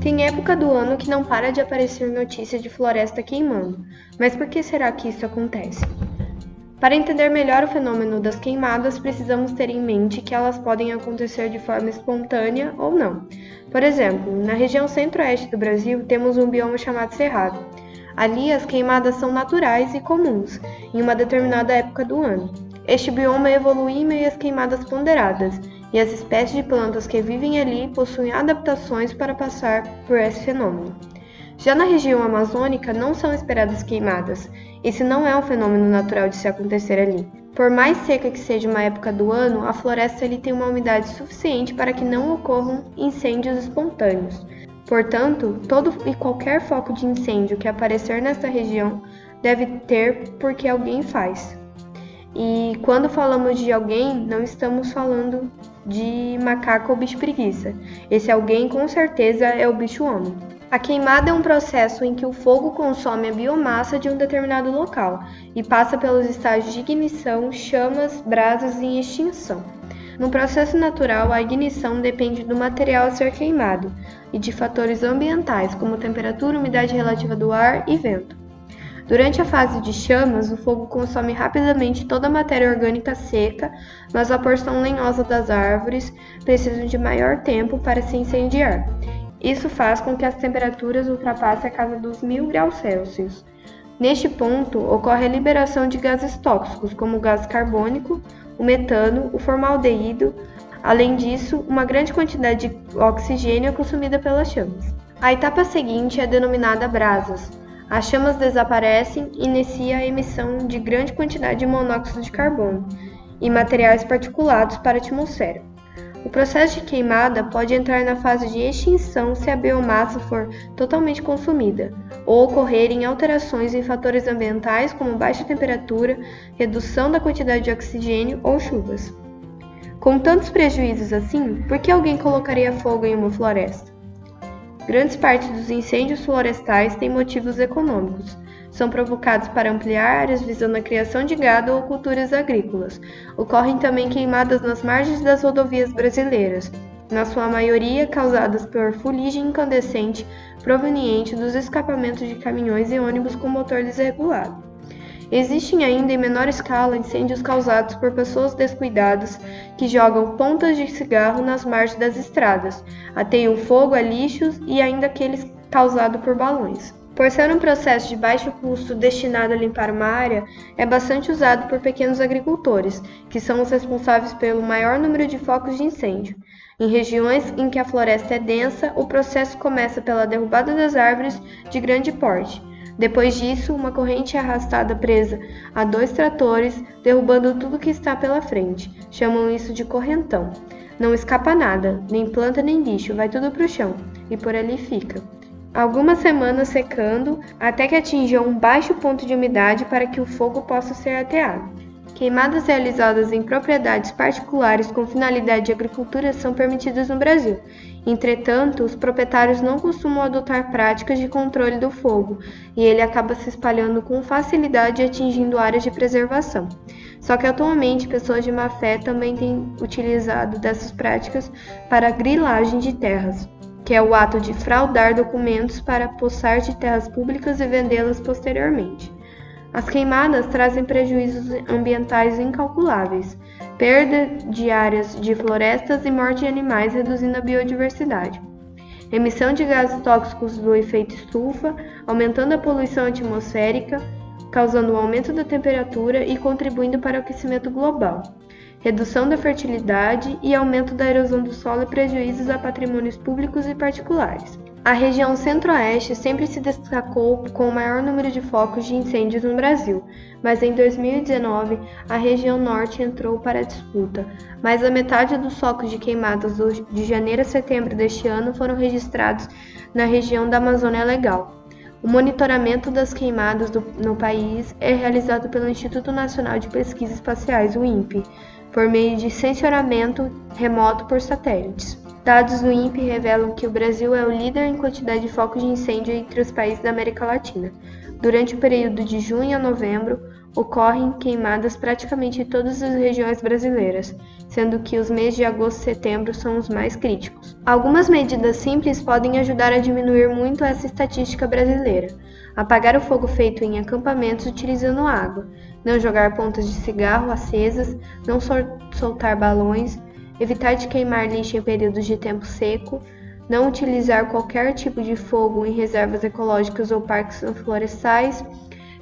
Tem época do ano que não para de aparecer notícia de floresta queimando, mas por que será que isso acontece? Para entender melhor o fenômeno das queimadas, precisamos ter em mente que elas podem acontecer de forma espontânea ou não. Por exemplo, na região centro-oeste do Brasil, temos um bioma chamado Cerrado. Ali, as queimadas são naturais e comuns, em uma determinada época do ano. Este bioma evolui em meio às queimadas ponderadas, e as espécies de plantas que vivem ali possuem adaptações para passar por esse fenômeno. Já na região amazônica, não são esperadas queimadas. Esse não é um fenômeno natural de se acontecer ali. Por mais seca que seja uma época do ano, a floresta ali tem uma umidade suficiente para que não ocorram incêndios espontâneos. Portanto, todo e qualquer foco de incêndio que aparecer nesta região deve ter porque alguém faz. E quando falamos de alguém, não estamos falando de macaco ou bicho preguiça. Esse alguém com certeza é o bicho homem. A queimada é um processo em que o fogo consome a biomassa de um determinado local e passa pelos estágios de ignição, chamas, brasas e extinção. No processo natural, a ignição depende do material a ser queimado e de fatores ambientais, como temperatura, umidade relativa do ar e vento. Durante a fase de chamas, o fogo consome rapidamente toda a matéria orgânica seca, mas a porção lenhosa das árvores precisa de maior tempo para se incendiar. Isso faz com que as temperaturas ultrapassem a casa dos 1000 graus Celsius. Neste ponto, ocorre a liberação de gases tóxicos, como o gás carbônico, o metano, o formaldeído. Além disso, uma grande quantidade de oxigênio é consumida pelas chamas. A etapa seguinte é denominada brasas. As chamas desaparecem e inicia a emissão de grande quantidade de monóxido de carbono e materiais particulados para a atmosfera. O processo de queimada pode entrar na fase de extinção se a biomassa for totalmente consumida, ou ocorrerem alterações em fatores ambientais como baixa temperatura, redução da quantidade de oxigênio ou chuvas. Com tantos prejuízos assim, por que alguém colocaria fogo em uma floresta? Grandes partes dos incêndios florestais têm motivos econômicos. São provocados para ampliar áreas visando a criação de gado ou culturas agrícolas. Ocorrem também queimadas nas margens das rodovias brasileiras, na sua maioria causadas por fuligem incandescente proveniente dos escapamentos de caminhões e ônibus com motor desregulado. Existem ainda em menor escala incêndios causados por pessoas descuidadas que jogam pontas de cigarro nas margens das estradas, ateiam fogo a lixos e ainda aqueles causados por balões. Por ser um processo de baixo custo destinado a limpar uma área, é bastante usado por pequenos agricultores, que são os responsáveis pelo maior número de focos de incêndio. Em regiões em que a floresta é densa, o processo começa pela derrubada das árvores de grande porte. Depois disso, uma corrente é arrastada presa a 2 tratores, derrubando tudo que está pela frente. Chamam isso de correntão. Não escapa nada, nem planta nem lixo, vai tudo para o chão, e por ali fica. Algumas semanas secando, até que atinja um baixo ponto de umidade para que o fogo possa ser ateado. Queimadas realizadas em propriedades particulares com finalidade de agricultura são permitidas no Brasil. Entretanto, os proprietários não costumam adotar práticas de controle do fogo, e ele acaba se espalhando com facilidade e atingindo áreas de preservação. Só que atualmente pessoas de má fé também têm utilizado dessas práticas para a grilagem de terras, que é o ato de fraudar documentos para possar de terras públicas e vendê-las posteriormente. As queimadas trazem prejuízos ambientais incalculáveis, perda de áreas de florestas e morte de animais, reduzindo a biodiversidade. Emissão de gases tóxicos do efeito estufa, aumentando a poluição atmosférica, causando um aumento da temperatura e contribuindo para o aquecimento global. Redução da fertilidade e aumento da erosão do solo e prejuízos a patrimônios públicos e particulares. A região centro-oeste sempre se destacou com o maior número de focos de incêndios no Brasil, mas em 2019 a região norte entrou para a disputa. Mais da metade dos focos de queimadas de janeiro a setembro deste ano foram registrados na região da Amazônia Legal. O monitoramento das queimadas no país é realizado pelo Instituto Nacional de Pesquisas Espaciais, o INPE, por meio de sensoramento remoto por satélites. Dados do INPE revelam que o Brasil é o líder em quantidade de focos de incêndio entre os países da América Latina. Durante o período de junho a novembro, ocorrem queimadas praticamente em todas as regiões brasileiras, sendo que os meses de agosto e setembro são os mais críticos. Algumas medidas simples podem ajudar a diminuir muito essa estatística brasileira. Apagar o fogo feito em acampamentos utilizando água, não jogar pontas de cigarro acesas, não soltar balões, evitar de queimar lixo em períodos de tempo seco, não utilizar qualquer tipo de fogo em reservas ecológicas ou parques florestais,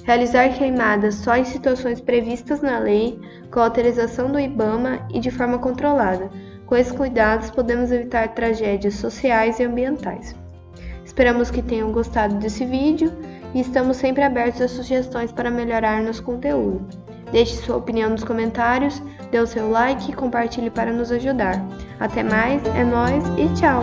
realizar queimadas só em situações previstas na lei, com autorização do IBAMA e de forma controlada. Com esses cuidados, podemos evitar tragédias sociais e ambientais. Esperamos que tenham gostado desse vídeo e estamos sempre abertos a sugestões para melhorar nosso conteúdo. Deixe sua opinião nos comentários, dê o seu like e compartilhe para nos ajudar. Até mais, é nóis e tchau!